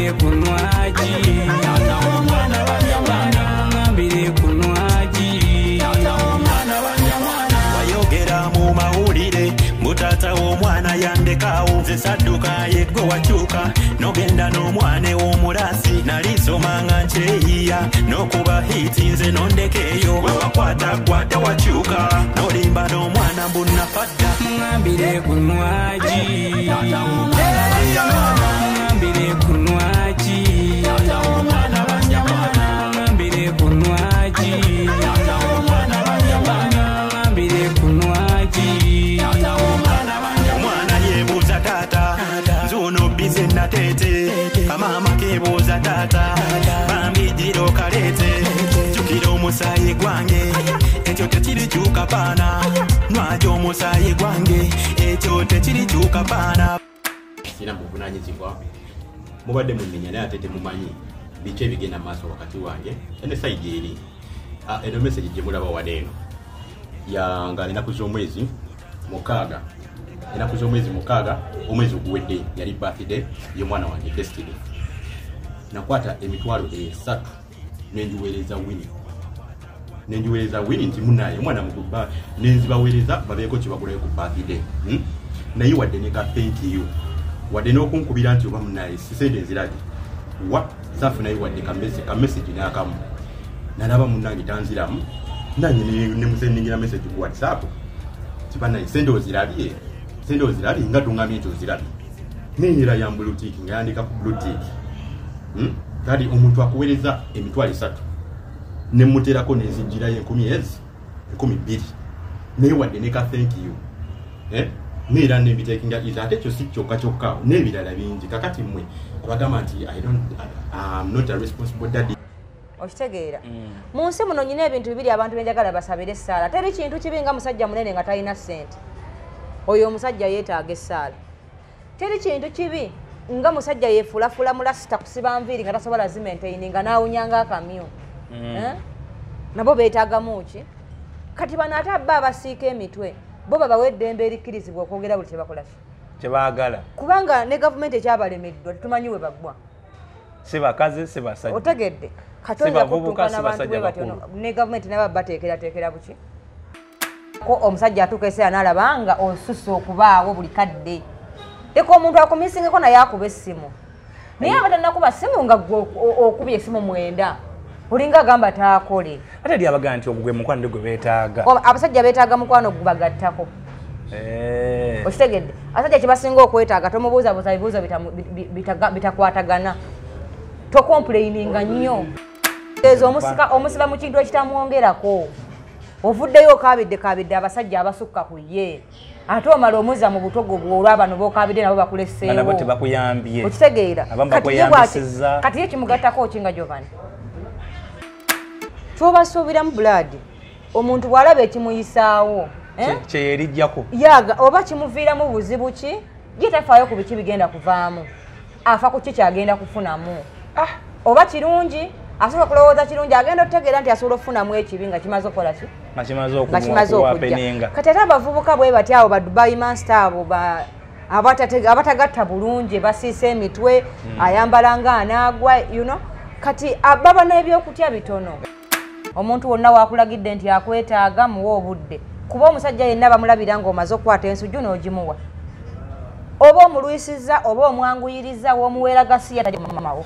ngambire kunwaji ngambire kunwaji wayogera mu mawulire mutata w'omwana yandekawo nze sadduka yegwe wakyuka nogenda n'omwana w'omulasi nalisoma nga nkyeyiya n'okuba hiti nze nondekeeyo we wakwata gwate wakyuka nolimba n'omwana mbunafadda ngambire kunwaji ngambire kunwaji ngambire kunwaji ngambire kunwaji omwana yebuuza taata nzuno bize natete kamama kebuuza taata bambijiro kalete jukira omusaayi gwange ekyo tekirikyuka paana nwajo omusaayi gwange ekyo tekirikyuka paana sina muvunanyizibwa mubadde munnenya naye ate temumanyi biki ebigenda maaso wakati wange ene saidi eri eno message gye mulaba waneeno yanga enaku z'omwezi mukaaga omwezi oguwedde yali birthday y'omwana wange Destiny nakwata emitwalo 3 nenjiweereza wini nti munaye omwana mukuba nenzibaweereza babeeko kyebagulayo ku birthday naye wadde ne ka thank you wadde n'okunkubira nti oba munaye sisende nzirage wa safu naye wadde ka message n'akamu nalaba munnange tanziramu nanye ne musenningira message ku WhatsApp tibanaye sende ozirabye nga tungambye nti ozirabye nenyera ya bluetooth nga yandika ku bluetooth kati omuntu akuweereza emitwalo 3 ne muterako nezijirayo 12 naye wadde ne ka thank you neera nebitekinga iza ate ekyo si kyokka n'ebirala bingi kakati mmwe abagamba nti I'm not a responsible daddy. Okitegeera mu nsi muno nyina ebintu bibiri abantu benjagala basabire essaala teri kintu kibi nga musajja munene nga talina ssente oyo omusajja yeetaaga essaala teri kintu kibi nga musajja yeefulafula mulasita kusiba nviiri nga tasobola zimenteyini nga naawunyanga akamyu nabo beetaagamu ki kati bano ate abba abasiika emitwe bo babawa eddembe erikkirizibwa okwogera buli kyebakola kyebaagala kubanga ne gavumenti ekyabalemeddwa tetumanyi we baggwa si bakazi si basajja otegedde katonda kutuukana bantu bwe batyo ne gavumenti naba bateekerateekera buki ko omusajja atuuka eseera n'alaba nga osusse okubaawo buli kadde leka omuntu akumisingeko naye akuba essimu naye abatannakuba ssimu nga okubye essimu 9 olinga agamba taakole ate eri abagaa nti ogwe mukwano ndigwe beetaaga abasajja beetaaga mukwano gubagattako okitegedde abasajja kyebasinga okwetaaga tomubuuzabuuza bibuuzo bitakwatagana tokompuleininga nnyo ezo omusiba mu kintu ekitamwongerako ovuddeyo okabidde abasajja abasukka ku ye ate omala omuza mu butogo bwolwa bano bookabidde nabo bakuleseewo tebakuyambye okitegeera kati ye kimugattako okinga Jovani kyobasuubiramu buladi omuntu bw'alaba ekimuyisaawo kyeyerijjako yaga oba kimuviiramu buzibu ki ye tafaayo ku biki bigenda kuvaamu afa ku ki kyagenda kufunamu oba kirungi asobola kulowooza kirungi agenda okutegeera nti asobola okufunamu ekibi nga kimaze okukola ki nga kimaze okujja kati ate abavubuka bwe bati awo badubayi master abo abatagatta bulungi basiisa emitwe ayambala nga anaagwa kati baba n'ebyokutya bitono omuntu wonna waakulagidde nti akwetaaga muwa obudde kuba omusajja yenna bamulabira ng'omaze okukwata ensujju n'ogimuwa oba omulwisizza oba omwanguyiriza w'omuweeragasiya tajamamawo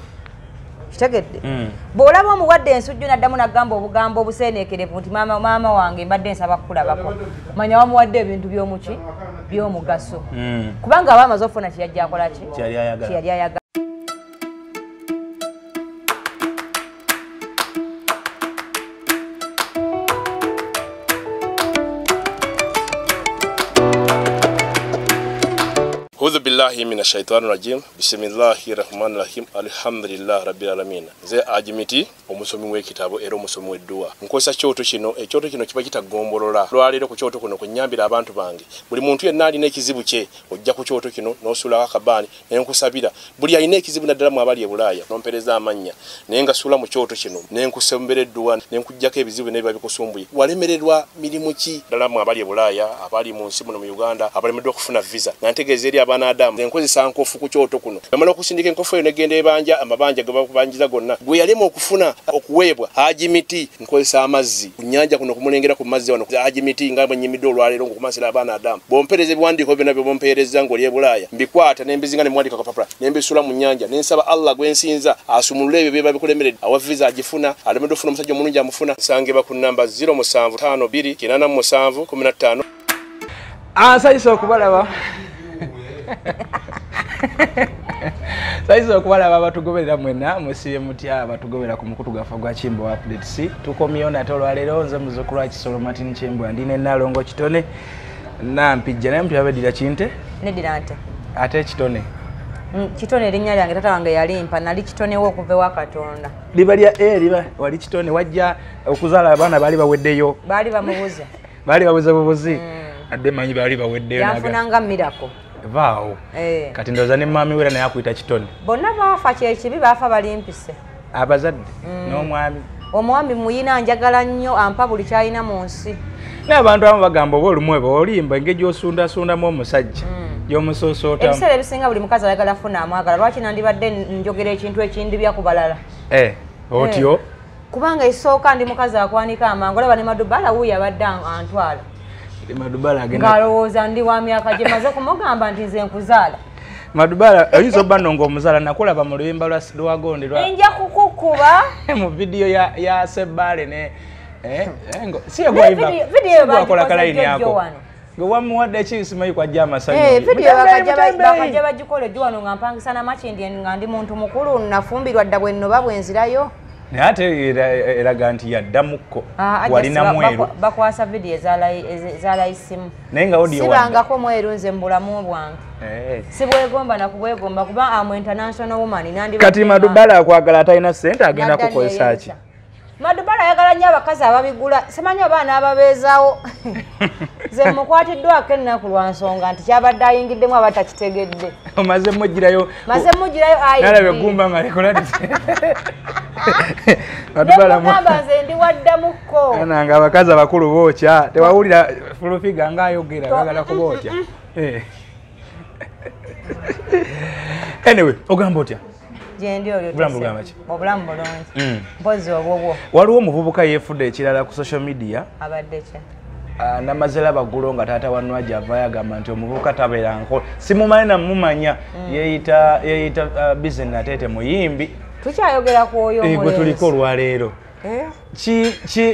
kitegedde bw'olaba omuwadde ensujju n'addamu n'agamba obugambo obuseeneekerevu nti maama wange mbadde nsaba kukulabako manya wamuwadde ebintu by'omuki by'omugaso kubanga aba amaze okufuna kyeyajja akola ki kyeyali ayagala A'udhu billahi minash shaitani rajim. Bismillahir rahmanir rahim. Alhamdulillah rabbil alamin. Ze ajimiti omusomi w'ekitabo era omusomi w'edduwa. Nkozesa kyoto kino, ekyoto kino kiba kitagombolola. Lwalero ku kyoto kuno kunyambira abantu bange. Buli muntu yenna alina ekizibu kye, ojja ku kyoto kino n'osula akabani n'enkusabira. Buli alina ekizibu naddala mu abali e Bulaaya, nompereza amanya. Naye nga sula mu kyoto kino, n'enkusembera edduwa, n'enkujjako ebizibu n'ebiba bikusumbuye. Walemererwa mirimu ki ddala mu abali e Bulaaya, abali mu nsi muno mu Uganda, abalemeddwa okufuna visa. Nga ntegeeza eri abaana Adamu enkozesa nkofu ku kyoto kuno bamala okusindika enkofu eyo negenda ebanja amabanja ge bakubanjiza gonna gwe yalema okufuna okuweebwa Haji Miti nkozesa amazzi ku nnyanja kuno kumulengera ku mazzi wano Haji Miti nga bwenyimidde olwaleero ngokumasira abaana Adamu bompereze ebiwandiiko byonna bye bompereza ng'oli e Bulaaya mbikwata nembizinga ne mwandika kapapula nembisula mu nnyanja nensaba Allah gwensinza asumulule ebyo bye babikulemeredde awa visa agifuna alemedde ofuna omusajja omulungi amufuna sangeba ku namba 0752 Saiso okubalaba. Saiso okubalaba abatugoberera mwena musibe mutya abatugobera ku mukutu gafa gwa Kimbo Updates. Tukomyo na tolo alero nze muzukulu wa Kisolo Martin Kimbo andine nalongo kitone nampijja naye mutuyabedira kinte Nedirante ate kitone kitone linnya lyange tata wange yalimpa nali kitone wo kuve wa Katonda liba lya liba wali kitone wajja okuzaala abaana bali baweddeyo bali bamubuze bali babuze bubuzi adde manyi bali baweddeyo yafunanga mirako vaawo kati ndoza ne mami wera naye akuyita kitone bonna baafa kyekibi baafa balimpise abazadde n'omwami omwami muyina njagala nnyo ampa buli kyalina mu nsi n'abantu abamu bagamba oba olumweba olimba engeri gy'osundasundamu omusajja gy'omusosoota ebiseera ebisinga buli mukazi ayagala funa amwagala lwaki nandibadde njogera ekintu ekindibya ku balala otyo kubanga esooka ndi mukazi akwanika amangu olaba ne Madubala wuuyo abadde antwala Madubala agenda ngalowooza ndi wa myaka gye maze kumugamba nti nze nkuzaala Madubala oyinza obba nno ng'omuzaala nakulaba mu luyimba lwa Gonde nja kukukuba mu vidiyo ya Sebbale ne si vidiyo bakola kalayini yako gwewamuwadde ekisimayi kwajja amasanyu vidiyo bakajja bagikola ejjo wano nga mpangisa na Makindi nga ndi muntu mukulu nafumbirwa dda bwe nnoba bwe nzirayo naye ate eraga nti yaddamukko walina mweru bakwasa vidiyo ezalayisimu naye nga odiyo sibangako mweru nze mu bulamu bwange sibwegomba nakubwegomba kuba amu international woman kati Madubala akwagala atalina ssente agenda kukozesa ki Madubala ayagala nnyo abakazi ababigula simanyi abaana ababeezaawo nze mukwatiddwako ennaku lwa nsonga nti kyabadde ayingiddemu abatakitegedde omaze mugirayo nalabe gumba nga lekola nemugamba nze ndi waddamukko nanga abakazi abakulu bookya tewawulira fulufiga ngaayogera bagala kubookya anyway ogamba otya gyendi olyo obulamu bulungi mpozi obwobwo waliwo omuvubuka yeefudde ekirala ku social media abadde kye namazela baggulo nga taata wanwajja avaayo agamba nti omuvubuka tabeera nkola simumanyi namumanya yeeyita Bizen Nateete muyimbi tukyayogera ku oyo gwe tuliko olwaleero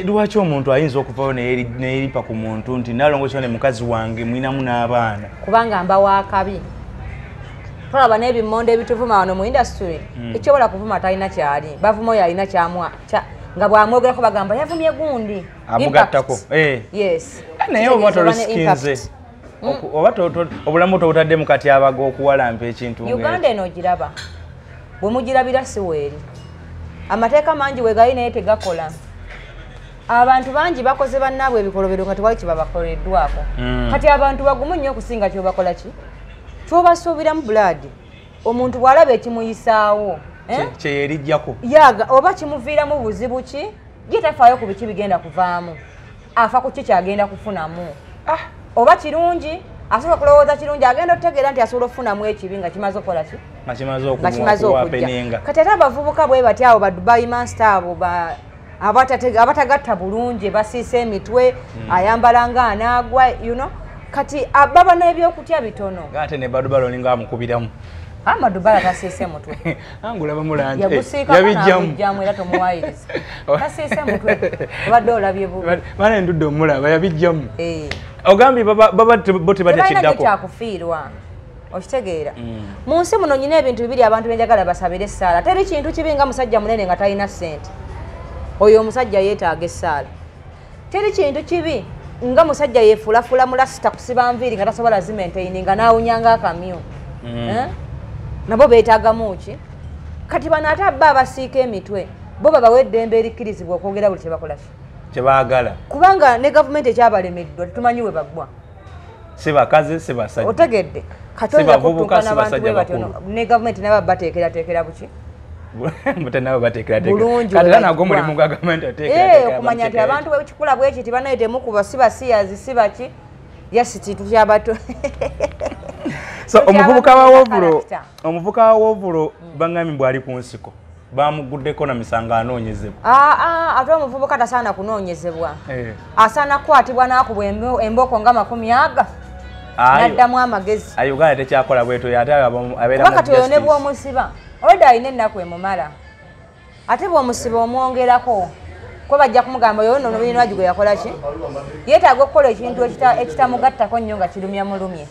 lwaki omuntu ayinza okuvaayo neyeripa ku muntu nti nalongo kyone mukazi wange mwinamu n'abaana kubanga mba wakabi tolaba n'ebimmonde ebituvuma wano mu industry ekyobola kuvuma talina kyali bavuma oyo alina kyamwa nga bwamwogerako bagamba yavumye gundi amugattako yes naye oba tolisikinze oba obulamu tobutadde mu katyabaga okuwalampa ekintu Uganda eno ogiraba bwe mugirabira si weeri amateeka mangi wegali naye tegakola abantu bangi bakoze bannaabwe ebikolobero nga tewali kibabakoleddwako kati abantu bagumu nnyo okusinga kyobakola ki kyobasuubiramu bulaadi omuntu bw'alaba ekimuyisaawo kyeyerijjako yaga oba kimuviiramu buzibu ki ye tafaayo ku biki bigenda kuvaamu afa ku ki kyagenda kufunamu oba kirungi asooka kulowooza kirungi agenda okutegeera nti asobola okufunamu ekibi nga kimaze okukola ki nga kimaze okujja kati ate abavubuka bwe bati abo badubayi master abo abatagatta bulungi basiisa emitwe ayambala nga anaagwa kati baba n'ebyokutya bitono ate ne Badubala olinga amukubiramu Madubala tasiise mutwe angulaba mulangi yabijjamu era tomuwayiriza tasiise mutwe obadde olabye bubi bana endudde omulaba yabijjamu ogambye baba bo tebatekiddako kyakufiirwa okitegeera mu nsi muno nyina ebintu bibiri abantu benjagala basabire essaala teri kintu kibi nga musajja munene nga talina ssente oyo omusajja yeetaaga essaala teri kintu kibi nga musajja yeefulafula mulasita kusiba nviiri nga tasobola zimenteyini nga naawunyanga akamyu nabo beetaagamu ki kati bano ate abba abasiika emitwe bo babawa eddembe erikkirizibwa okwogera buli kyebakola kyebaagala kubanga ne gavumenti ekyabalemeddwa tetumanyi we baggwa si bakazi si basajja otegedde kati oyakutuuka n'abantu bwe batyo ne gavumenti nabo bateekerateekera buki mutanabo bateekerateekera kati era nagwo omulimu gwa gavumenti ateekerateekera okumanya nti abantu bwekikula bwe kiti banaye temukuba si basiyazi si baki yasi kintu kyabato So omuvubuka wa Wovulo bangami bwali ku nsiko bamuguddeko na misango anoonyezebwa. Ate omuvubuka tasaana kunoonyezebwa. Asaana kukwatibwa n'akubwa emboko nga 10 n'addamu amagezi. Uganda tekyakola bweto ate abeera mu kati oyo ne bw'omusiba olwedde alina ennaku emumala ate bw'omusiba omwongerako ko bajja kumugamba oyo nno nobirina gwe yakola ki yeetaaga okukola ekintu ekitamugattako nnyo nga kirumya mulumye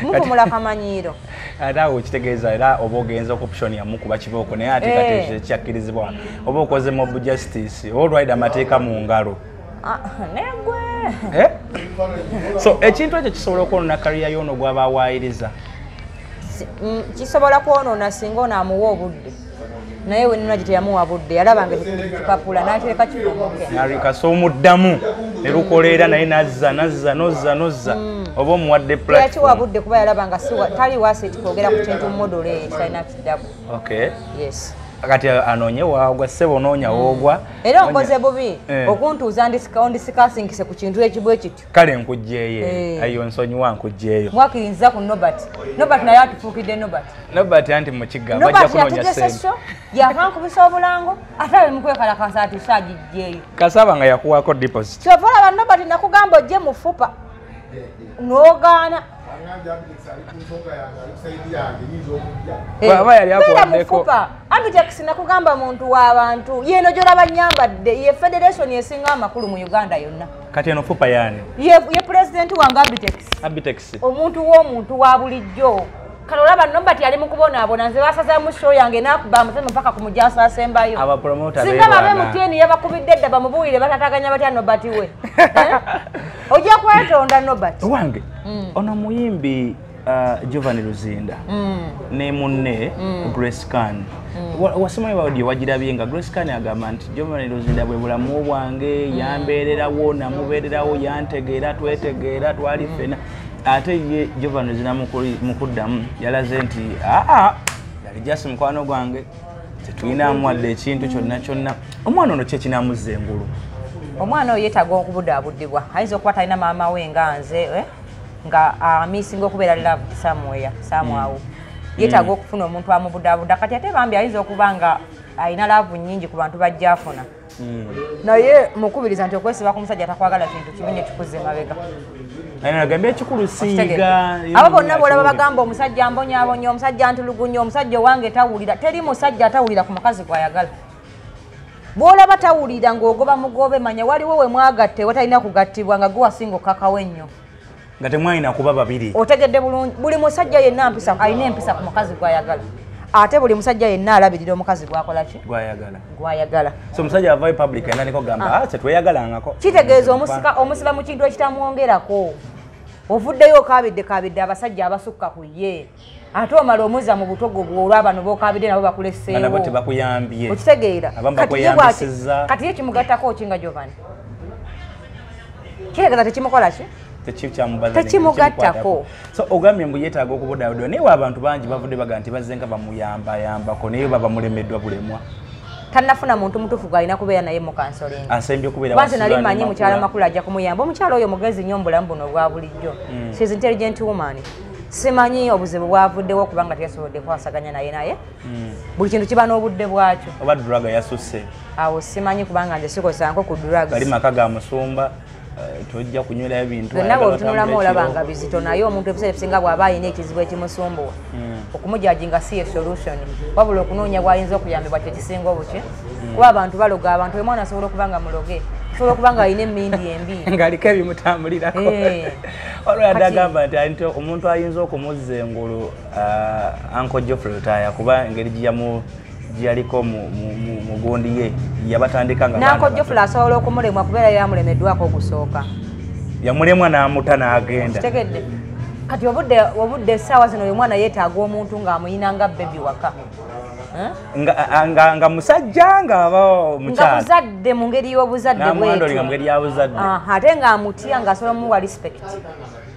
mufumula kamanyiiro ate awo kitegeeza era oba ogenza okupshoni yamukuba kibooko naye ate kati kyakkirizibwa oba okoze mob justice oba olwaida amateeka mu ngalo negwe so ekintu ekyo kisobola okwonoona kariya y'ono gw'abawaayiriza kisobola kwonoona singa ono amuwa obudde naye wenina giteyamuwa budde yalabanga kipapula n'atereka kifuumuke nalikasa omuddamu ne lukoleera naye nozza oba omuwadde yakiwa budde kuba yalabanga tali waseti kwogera ku kintu modolo eyo kitalina kiddamu yes kati anoonye waagwa ssebo onoonya woogwa era onkoze bubi okuntuuza ondisikaasinkise ku kintu ekibwe kityo kale nkugjeeyo ayo nsonyiwa nkugjeeyo mwakiriza ku Nobert naye atufuukidde Nobert anti mu kigambo ajja kunoonya ssente yakankubisa obulango ate ali mukwekalakasa ati saagijjeeyo kasaba nga yakuwaako deposit kyova olaba Nobert nakugamba ojje mu fupa n'ogaana aba yali akuwaddeko Abitex nakugamba muntu w'abantu yeno gy'olaba nnyambadde ye federation esinga amakulu mu Uganda yonna kati eno fupa yaani ye president wange Abitex omuntu w'omuntu wa bulijjo kale olaba Nobert yali mu kubonaabona nze basazamu show yange n'akuba amutema mpaka ku mujaso asembayo singa babe mutieni yabakubidde edda bamubuulire batataganya batya Nobert we ojja kwetonda Nobert wange ono muyimbi Giovanni Luzinda ne munne Grace Khan wasimanyi audio wagirabye nga Grace Khan agamba nti Giovanni Luzinda bwe bulamu bwange yambeererawo namubeererawo yantegeera twetegeera twali fena ate ye Giovanni Luzinda mukuddamu yalaze nti yali jasi mukwano gwange tetulina amuwadde ekintu kyonna omwana ono kyekinamuzza engulu omwana oyo yeetaaga okubudaabuddibwa ayinza okuba talina maama we nga nze nga amisinga okubeera love samwawo yeetaaga okufuna omuntu amubudaabuda kati ate bambi ayinza okuba nga alina laavu nnyingi ku bantu bajja afuna naye mukubiriza nti okwesiba ku musajja takwagala kintu kibi ne kikuze mabega nagambye ekikulu siiga abo bonna bwolaba bagamba omusajja mbonyaabonya omusajja ntulugunya omusajja owange tawulira teri musajja atawulira ku mukazi gwayagala bwolaba tawulira ng'ogoba mugobe manya waliwo we mwagatte watalina kugattibwa nga guwasinga okakawo ennyo nga temwalina kuba babiri otegedde bulungi buli musajja yenna alina empisa ku mukazi gwayagala ate buli musajja yenna alabirira omukazi gwakola ki gwayagala so omusajja avayo public endaniko gamba tetweyagalangako kitegeeza omusiba mu kintu ekitamwongerako ovuddeyo okabidde abasajja abasukka ku ye ate omala omuzza mu butogo bw'olwabano bookabidde nabo bakuleseewo tebakuyambye okitegeera kati ye kimugattako kinga Giovanni kitegeeza tekimukola ki tekimugattako so ogambye mbu yeetaaga okubudaabuda naye abantu bangi bavudde baga nti bazze nga bamuyambayambako naye baba mulemeddwa bulemwa tannafuna muntu mutuufu gwalina kubeera naye mu kansolingi asembye okubeera wanze nali manyi mukyala makulu ajja kumuyamba omukyala oyo mugezi nnyo mubulamu buno obwa bulijjo she's intelligent woman simanyi obuzibu bwavuddewo kubanga teyasobodde kwasaganya naye buli kintu kiba n'obudde bwakyo oba duraga yasusse awo simanyi kubanga nze sikosanko ku duraga bali maka ga musumba tojja kunywera ebintu nabo otunulamu olabanga bizito naye omuntu ebiseera ebisinga bw'aba alina ekizibu ekimusumbuwa okumujajinga si ye solution wabula okunoonya bw'ayinza okuyambibwa kyekisinga obuki kuba abantu baloga abantu omwana asobola okuba nga muloge asobola okuba nga alina emmindi embi ng'aliko ebimutambulirako olwadde agamba nti omuntu ayinza okumuzza engulu Uncle Geoffrey Lutaya kuba engeri gyaliko mu gundi ye yabatandika nga Uncle Geoffrey asobola okumulemwa kubeera yamulemeddwako ogusooka yamulemwa n'amuta n'agenda kitegedde kati obudde essaawa zino oyo mwana yeetaaga omuntu ng'amuyina nga bebi waka nga musajja ng'aba omukyala nga buzadde mu ngeri y'obuzadde bwetyo mu ngeri y'abuzadde ate ng'amutya ng'asobola muwa respect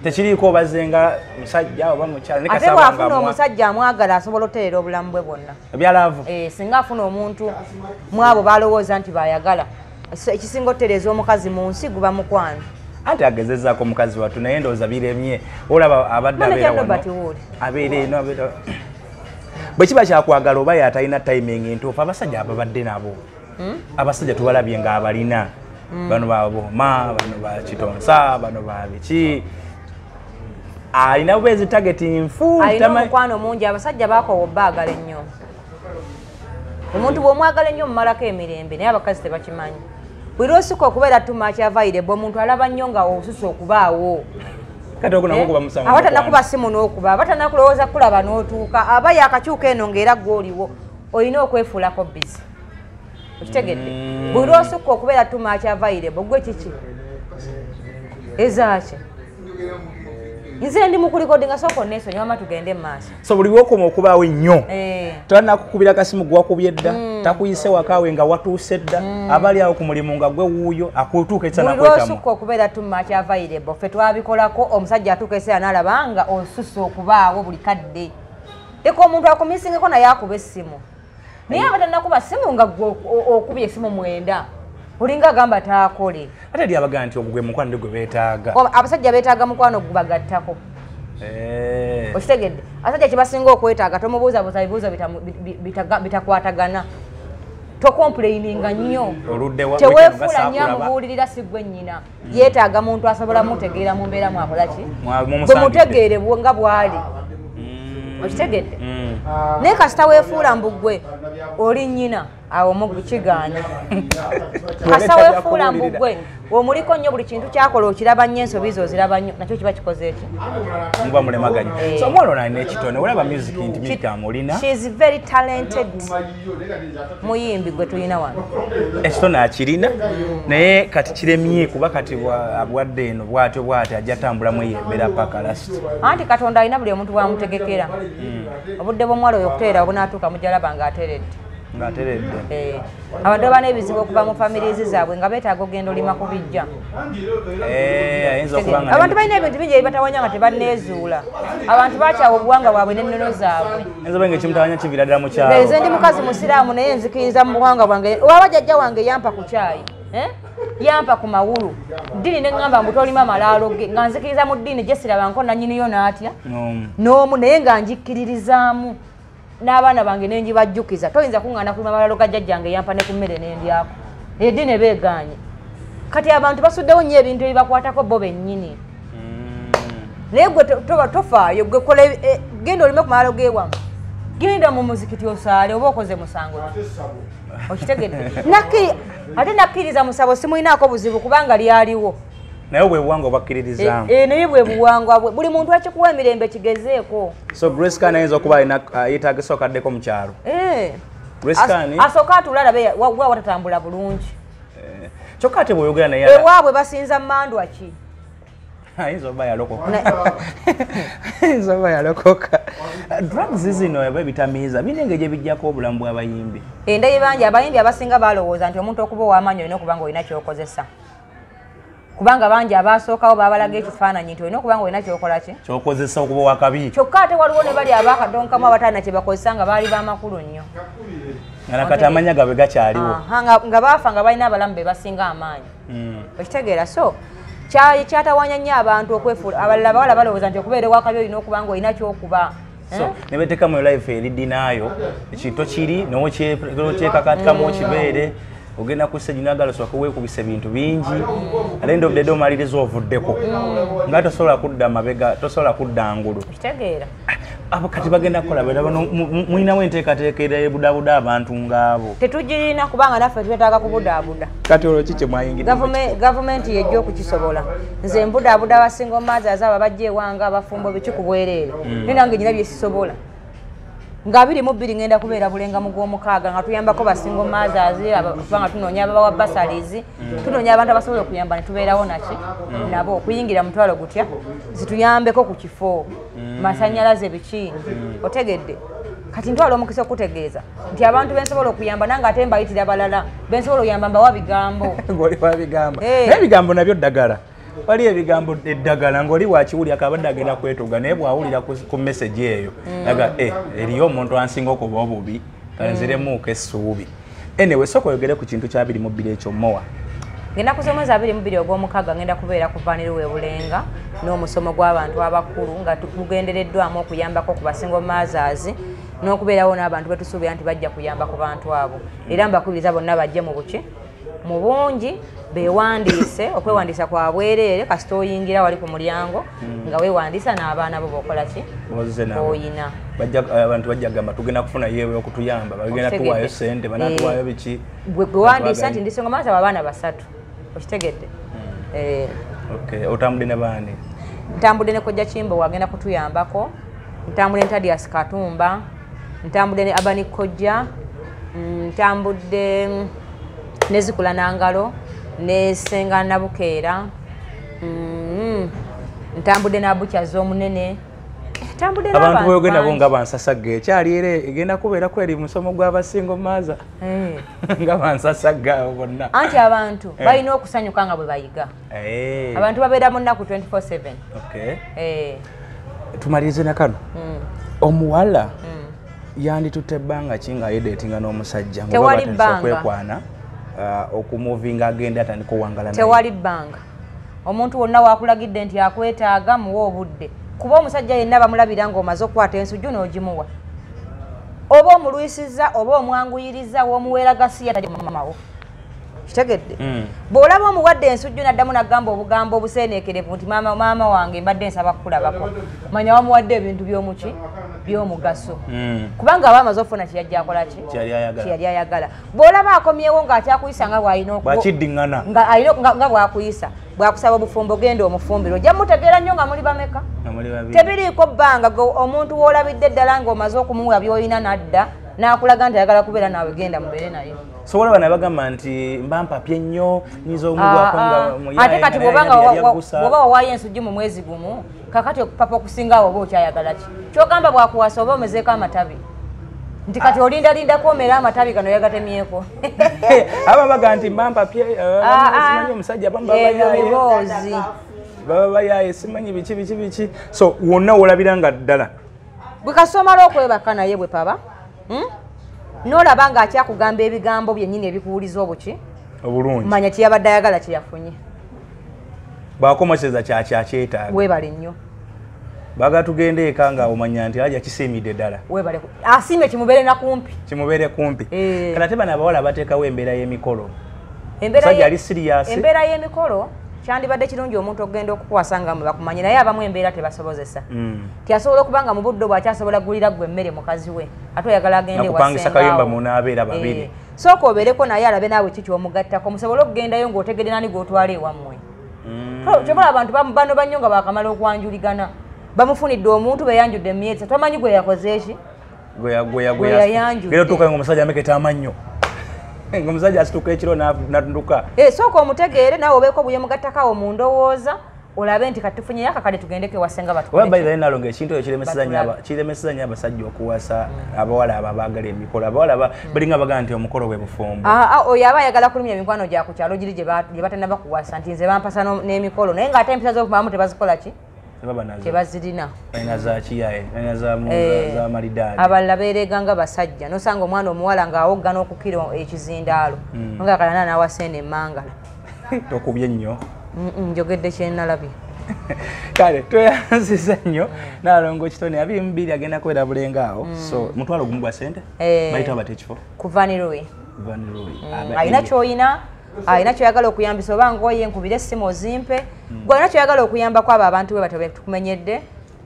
tekiriiko obazenga musajja oba mukyala ate bw'afuna omusajja amwagala asobola otereera obulamu bwe bwonna ebyalaavu singa afuna omuntu mu abo balowooza nti bayagala ekisinga otereeza omukazi mu nsi guba mukwano ate agezezaako mukazi wattu naye ndowooza biremye olaba abadde abeera eno bwe kiba kyakwagala oba yatalina timing entuufu abasajja ababadde nabo abasajja tubalabye ng'abalina bano baboma bano bakitonsa bano babiki alina bwezi target nfu alina omukwano mungi abasajja bakowa obbaagala ennyo omuntu bw'omwagala ennyo mumalako emirembe naye abakazi tebakimanyi buli lwosika okubeera tumaaki avairable omuntu alaba nnyo nga osusa okubaawo abatanakuba simu n'okuba abatanakulowooza kulaba n'otuuka aba yakakyuka eno ng'era gw'oliwo olina okwefuulako bizi okitegedde buli lwosika okubeera tumaaki avairable gwe kiki ezaaki nze ndi mukulikodi nga soko neesonyiwa ama tugende mu maaso so buli wokoma okubaawo ennyo tolanakukubira kasimu gwakubye dda takuyise wakaawe nga watuuse dda abali awo ku mulimu nga gwe wuuyo akutuuka ekisana kwetamu buli lwosukka okubeera tumaaki avairable ffe twabikolako omusajja atuuka eseera n'alaba nga osusse okubaawo buli kadde leka omuntu akomisingeko naye akuba essimu naye abatanakuba simu nga okubye essimu 9 olinga agamba taakole ate eri abagaa nti ogwo gwe mukwano gwe beetaaga abasajja beetaaga mukwano gubagattako okitegedde abasajja kyebasinga okwetaaga tomubuuzabuuza bibuuzo bitakwatagana tokompuleininga nnyo teweefuula nnyo amubuulirira si gwe nnyina yeetaaga muntu asobola mutegeera mu mbeera mwakolaki bwe mutegeere nga bw'ali okitegedde naye kasita weefuula mbugwe oli nnyina awo mukigaanya kasita weefuula mbugwe omuliko nnyo buli kintu kyakola okiraba nnyo ensobi zo oziraba nnyo nakyo kiba kikoze eki muba mulemaganya so omwana ono alina ekitone olaba music intimity amulina she is very talented muyimbi gwe tulina wano ekitone akirina naye kati kiremye kuba kati abwadde eno bwatyo bwati ajja tambulamu eyembera paka last anti katonda alina buli omuntu bwamutegekera obudde bw'omuwala oyo okuteera obunaatuuka mujalaba ng'ateredde abadde bana ebizibu okuva mu families zaabwe nga beetaaga ogenda olima ku bijja abantu balina ebintu bingi ebibatawanya nga tebanneezuula abantu bakyawa obuwanga bwabwe n'ennono zaabwe nze ndi mukazi musiraamu naye nzikiriza mu buwanga bwange oba jjajja wange yampa ku kyayi yampa ku mawulu ddiini neŋŋamba mbu tolima malaalo ge nga nzikiriza mu ddiini gye sirabanko nannyiniyo n'atya n'omu naye nga njikkiririzaamu n'abaana bange nenjibajjukiza toyinza kuŋŋaana kulima malalo ga jjajjange yampa ne ku mmere n'endyako eddiini beegaanye kati abantu basuddewo nnyo ebintu ebibakwatako bo bennyini naye gwe tofaayo gwe kola genda olime ku malalo geewamu genda mu muzikiti osaale oba okoze musango okitegedde ate nakkiriza musabo simulinaako buzibu kubanga lyaliwo naye bwe buwangwa obwakkiririzaamu naye bwe buwangwa buli muntu akikuwa emirembe kigezeeko so Grace Khan ayinza okuba yeetagisa okaddeko mu kyalo Grace Khan asooka atula alabe wa watatambula bulungi kyokka ate bw'oyogera naye ewaabwe basinza mmandwa ki ayinza oba yalokoka drugs zino eba ebitamiiza birina engeri gye bijjako obulamu bw'abayimbi endayi bangi abayimbi abasinga balowooza nti omuntu okuba ow'amaanyi olina okuba nga olina kyokozesa kubanga bangi abasookawo babalaga ekifaananyi nti olina okuba nga olina kyokola ki kyokozesa okuba wakabi kyokka ate waliwo ne bali abakadonkamu abatalina kye bakozesa nga baali b'amakulu nnyo nga nakati amanya gaabwe gakyaliwo nga baafa nga balina abalamu be basinga amaanyi okitegeera so kyatawanya nnyo abantu okwefuula abalala bawala balowooza nti okubeera ewakabi olina okuba nga olina kyokuba ne beteekamu life eridinaayo ekintu kiri nokyekakatikamu okibeere ogenda kussa ginagala soka weekubisa ebintu bingi at end of the day omaliriza ovuddeko nga tosobola kudda mabega tosobola kudda ngulu kitegeera kati bagenda kukola mulinawo enteekateeka ebudaabuda abantu ngaabo tetugirina kubanga naffe twetaaga kubudaabuda kati olwo ki kyemwayingira gavumenti yejja okukisobola nze mbudaabuda abasinga omumaazi azaba bajja ewange abafumbo biki ku bwereere naye nange nyina byesisobola nga 22 ngenda kubeera bulenga mu gw'omukaaga nga tuyambako basinga omumaazi kubanga tunoonya ababawa basalizi tunoonya abantu abasobola okuyamba ne tubeerawo naki nabo okuyingira mutwalo gutya zituyambeko ku kifo masanyalaze biki otegedde kati ntwala omukisa okutegeeza nti abantu bensobola okuyamba nange ate mbayitira balala bensobola okuyamba mbawa bigambo ng'oliwa bigambo naye ebigambo nabyo ddagala wali ebigambo eddagala ng'oli wakiwulira akabadde agenda kwetuga naye bw'awulira ku message eyo aga eriyo omuntu ansinga okuba obubi kanziremuuko essuubi anyway sooka oyogere ku kintu kya 22 ekyo mowa ngenda kusomeza 22 ogw'omukaaga ngenda kubeera ku Vanirwe Bulenga n'omusomo gw'abantu abakulu nga tugendereddwamu okuyambako ku basingle mothers n'okubeerawo n'abantu betusuubira nti bajja kuyamba ku bantu abo era mbakubiriza bonna bajje mu buki mu bungi bewandiise okwewandiisa kwa bwereere kasita oyingira wali ku mulyango nga weewandiisa n'abaana bo bokola ki oyina abantu bajja gamba tugenda kufuna yewe okutuyamba bagenda tuwaayo sente banatuwaayo biki gwewandiisa nti ndi single mother w'abaana 3 okitegedde otambudde ne baani ntambudde ne Kojja Kimbo wagenda kutuyambako ntambudde ne Thaddeus Katumba ntambudde ne Abani Kojja ntambudde ne Zikula Nangalo ne Senga Nabukeera ntambudde na Bukyazo omunene ntambudde n'abantu abantu boyogenda bo nga bansasagga ekyali era egenda kubeera kweri musomo gw'abasingle mothers nga bansasagga bonna anti abantu balina okusanyuka nga bwe bayiga abantu babeera mu nnaku 24/7 tumalirize na kano omuwala yanditutte ebbanga ki nga yedeetinga n'omusajja okwekwana okumuvinga agenda atandika owangala tewali bbanga omuntu wonna wakulagidde nti akwetaaga muwa obudde kuba omusajja yenna bamulabira ng'omaze okukwata ensujju n'ogimuwa oba omulwisiza oba omwanguyiriza w'omuweera gasiya tajmamawo kitegedde bw'olaba omuwadde ensujju n'addamu n'agamba obugambo obuseeneekerevu nti maama wange mbadde nsaba kukulabako manya wamuwadde ebintu by'omuki by'omugaso kubanga aba amaze ofuna kyeyajja akola ki kyeyali ayagala bw'olaba akomyewo ng'akyakuyisa nga bw'alina bwakiddiŋŋana nga bwakuyisa bwakusaba obufumbo genda omufumbiro ojja mutegeera nnyo nga muli bameka tebiriiko bbanga omuntu w'olabidde ddala ng'omaze okumuwa by'olina n'adda n'akulaga nti ayagala kubeera naawe genda mubeere naye sobola bana bagamba nti mba mpapye nnyo nyinza omulwako nga ate kati bw'oba wawaayo ensujju mu mwezi gumu kakati okupapa okusingawo oba okyayagala ki kyogamba bwakuwasa oba omezeeko amatabi nti kati olindalindako omera amatabi gano yagatemyeko aba baga nti mba mpapye simanyi omusajja bamiboozi baba bayaye simanyi biki so wonna wolabira nga ddala bwe kasomala okwebaka naye bwe paba n'olaba ng'akyakugamba ebigambo byennyini ebikuwuliza obuki obulungi manya kyeyabadde ayagala kyeyafunye bwakomoseza kyakyetaaga weebale nnyo baga tugende eka nga omanya nti aja kisiimidde ddala weebale asiime kimubeere nakumpi kimubeere kumpi kati ate bano abawala bateekawo embeera y'emikolo embeera y'emikolo kyandibadde kirungi omuntu okugenda okukwasa nga bakumanyi naye abamu embeera tebasobozesa tiasobola okuba nga mu budde bwakyasobola gulira gwe emmere mukazi we ate oyagala agende nakupangisa kayumba munaabeera babiri sooka obeereko naye alabe naawe ki kyomugattako musobole okugendayo ng'otegedde nani gw'otwala ewammwe kyobola abantu bano bannyo nga bakamala okwanjuligana bamufunidde omuntu beyanjudde emyezi tomanyi gwe yakoze eki gwe yayanjudde otuukayo ng'omusajja ameketa amannyo ng'omusajja asituka ekiro n'atunduka sooka omutegeere naawe obeeko buye mugattakawo mu ndowooza olabe nti kati tufunyeyo akakale tugendeko ewasenga batubaidhalinalonga ekintu ekyo kiremeseza nnyo abasajja okuwasa abawala abo abaagala emikolo abawala balinga bagaa nti omukolo bwe bufumbo oyo aba ayagala kulumya emikwano gya ku kyalo giri gye batannaba kuwasa nti nze bampasa n'emikolo naye ng'ate empisa z'okubamu tebazikola ki tebazirina abalala beereganga basajja nosanga omwana omuwala ng'awogga n'okukira ekizindaalo nga kalana n'awasenda emmangala tokubye nnyo njogedde kyenalabye kale tweyanziza nnyo nalongo kitone 22 agenda kubeera Bulenga awo so mutwalo gumu gwa sente bayita bate ekifo ku Vanirwe alina kyoyina alina kyoyagala okuyambisa oba ngoye nkubira essimu ozimpe gwe alina kyoyagala okuyambako abo abantu bwe batyo tukumenyedde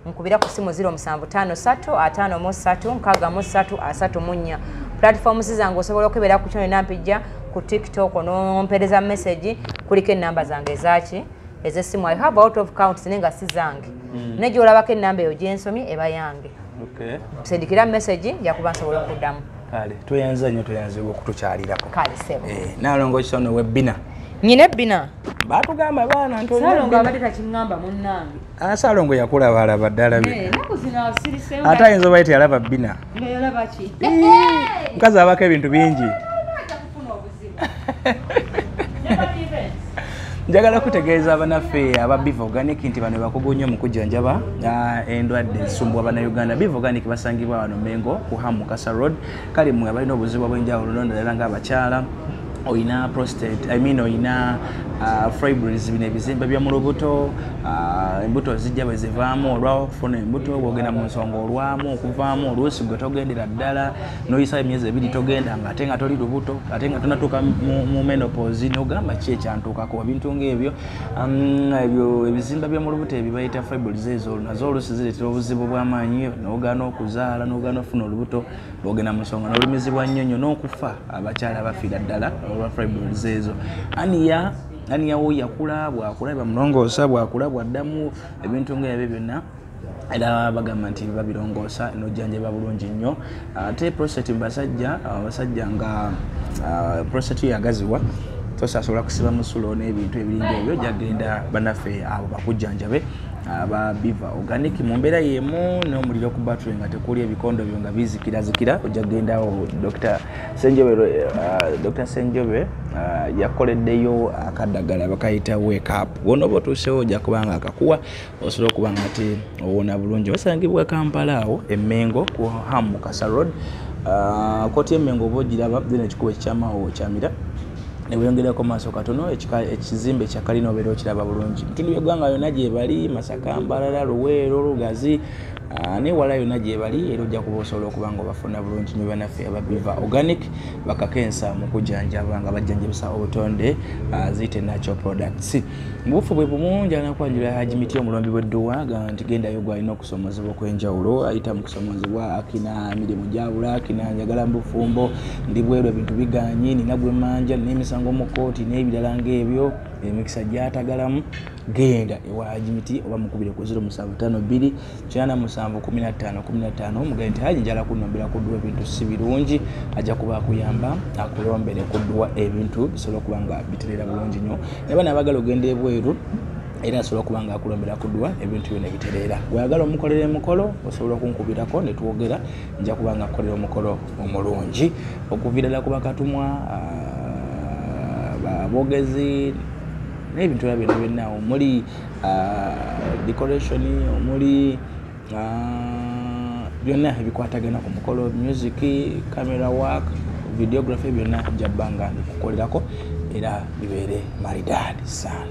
nkubira ku ssimu 0753536334 platforms zange osobola okwebeera ku kino nampijja ku TikTok onompereza message kuliko ennamba zange ezaki ez'essimu I have out of count nenga si zange ne gy'olabako ennamba eyo gyensomye eba yange sendikira message yakuba nsobola okuddamu kale tweyanza nnyo tweyanzibwa okutukyalirako kale sebo nalongo kisono webbina nyine ebbina batugamba baana Salongo abadde takiŋŋamba munnange Salongo yakulaba ddala ate ayinza oba yalaba bbina mukazi abako ebintu bingi njagala kutegeeza abanaffe aba Biva Organic nti bano bakugu nnyo mu kujjanjaba endwadde ezisumbwa Abannayuganda. Biva Organic basangibwa wano Mengo ku Hamu Kasa Road. Kale mmwe abalina obuzibu obw'enjawulo nondala ng'abakyala oyina prostate oyina fibroids bino ebizimba bya mu lubuto embuto zijja bwe zivaamu olwafuna embuto bwogenda mu nsonga olwamu okuvaamu oluusi gwe togendera ddala noyisa emyezi 2 togenda nga ate nga toli lubuto ate nga tonatuuka mu menopause nogamba ki ekyantuukako ebintu ng'ebyo ebyo ebizimba bya mu lubuto ebyo bayita fibroids ezo nazo oluusi zireetera obuzibu bw'amaanyi nogaana okuzaala nogaana ofuna olubuto bwogenda mu nsonga n'olumizibwa nnyonnyo n'okufa abakyala abafiira ddala olwa fibroids ezo aniya wo yakula bwakula bamulongoosa bwakula bwaddamu ebintu ng'ebyo byonna era bagamba nti babirongoosa n'ojjanjaba bulungi nnyo ate prostate abasajja nga prostate yagaziwa tosasobola kusiba musulo n'ebintu ebiringa ebyo jagenda banaffe abo bakujjanjabe aba Biva Organic mu mbeera yemu n'omuliro ku battery nga tekuli ebikondo byo nga bizikirazikira ojagendawo Dr. Senjobe yakoleddeyo akaddagala bakayita wake up wono botuusewo ojja kubanga akakuwa osobola okuba nga ate owona bulungi basangibwa Kampala awo Emmengo ku Hamu Kasa Road koti Emmengo oba ogiraba then ekikubo ekyamawo kyamira nebweyongerako maaso katono ekizimbe kya kalina obeera okiraba bulungi bitundu by'eggwanga yonna gyebali Masaka Mbalala Luweero Lugazi newala yonna gyebali era ojja kuba osobola okuba nga obafuna bulungi nyo banaffe aba Biva Organic bakakensa mu kujjanjaba nga bajjanjabisa obutonde ziyite natural products mubufu bwe bumu njagala kwanjula Haji Miti omulombi w'edduwa nti gendayo gwalina okusomozebwa okwenjawulo ayita mu kusomozebwa akina emirimu gyabula akina njagala mbufumbo ndi bweru ebintu biganye nina gwe manja n'emisango mu kooti n'ebirala ng'ebyo emikisa gyatagalamu genda ewa Haji Miti oba mukubire ku 0752 9715 mugende nti Haji njala kunombera kudduwa ebintu si birungi ajja kuba akuyamba akulombere kudduwa ebintu bisobola okuba nga biterera bulungi nnyo ne bana abagala ogenda ebweru era asobola okuba nga akulembera kudduwa ebintu byonna biterera bwayagala omukolera emukolo osobola okunkubirako ne twogera nja kuba nga akolera omukolo omulungi okuviirala ku bakatumwa abogezi n'ebintu byonna byonna omuli decoration omuli byonna ebikwatagana ku mukolo music camera work videography byonna jabbanga ndikukolerako era bibeere maridadi sana.